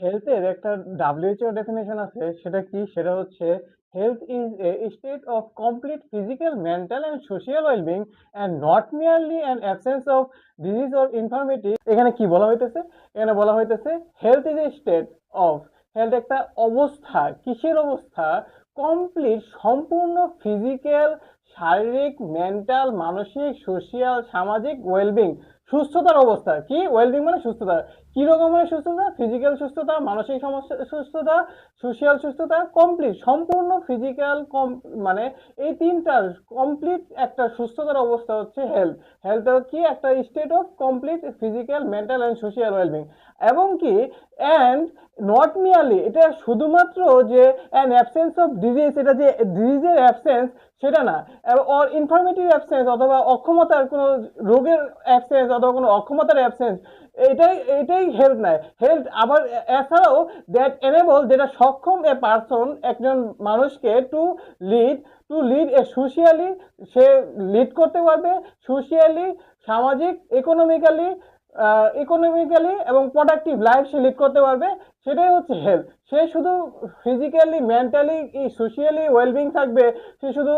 হেলথের একটা WHO definition আছে, সেটা কি? সেটা হচ্ছে health is a state of complete physical, mental and social wellbeing and not merely an absence of disease or ইনফার্মিটি। এখানে কি বলা হইতেছে? এখানে বলা হইতেছে health is a state of, health একটা অবস্থা। কিসের অবস্থা? কমপ্লিট, সম্পূর্ণ ফিজিক্যাল, শারীরিক, মেন্টাল, মানসিক, সোশিয়াল, সামাজিক ওয়েলবিং, সুস্থতার অবস্থা। কি ওয়েলবিং মানে? সুস্থতা। কি রকমের সুস্থতা? ফিজিক্যাল সুস্থতা, মানসিক সমস্যা সুস্থতা, সোশিয়াল সুস্থতা, কমপ্লিট, সম্পূর্ণ ফিজিক্যাল মানে এই তিনটার কমপ্লিট একটা সুস্থতার অবস্থা হচ্ছে হেলথ। হেলথ কি? একটা state of complete physical, mental and social wellbeing. এবং কি অ্যান্ড নট মিয়ারলি, এটা শুধুমাত্র যে অ্যান অ্যাবসেন্স অফ ডিজিজ, এটা যে ডিজিজের অ্যাবসেন্স সেটা না, অর ইনফার্মিটির অ্যাবসেন্স অথবা অক্ষমতার কোনো রোগের অ্যাবসেন্স অথবা কোনো অক্ষমতার অ্যাবসেন্স, এটাই এটাই হেলথ নয়। হেলথ আবার এছাড়াও দ্যাট এনেবল, যেটা সক্ষম এ পারসন, একজন মানুষকে to lead a socially, say lead করতে পারবে সোশিয়ালি, সামাজিক, ইকোনমিক্যালি এবং প্রোডাক্টিভ লাইফ সে লিড করতে পারবে। সেটাই হচ্ছে হেলথ। সে শুধু ফিজিক্যালি, মেন্টালি, সোশিয়ালি ওয়েলবিং থাকবে, সে শুধু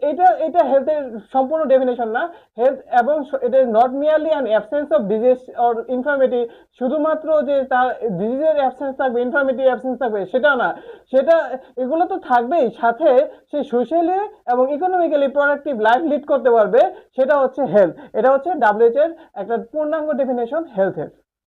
এটা এটা হেলথের সম্পূর্ণ ডেফিনেশন না। হেলথ এবং এটা not merely an absence of disease or ইনফার্মিটি, শুধুমাত্র যে তার ডিজিজের অ্যাবসেন্স থাকবে, ইনফার্মিটির অ্যাবসেন্স থাকবে সেটা না। সেটা, এগুলো তো থাকবেই, সাথে সে সোশ্যালি এবং ইকোনমিক্যালি প্রোডাক্টিভ লাইফ লিড করতে পারবে। সেটা হচ্ছে হেলথ। এটা হচ্ছে WHO এর একটা পূর্ণাঙ্গ ডেফিনেশন হেলথের।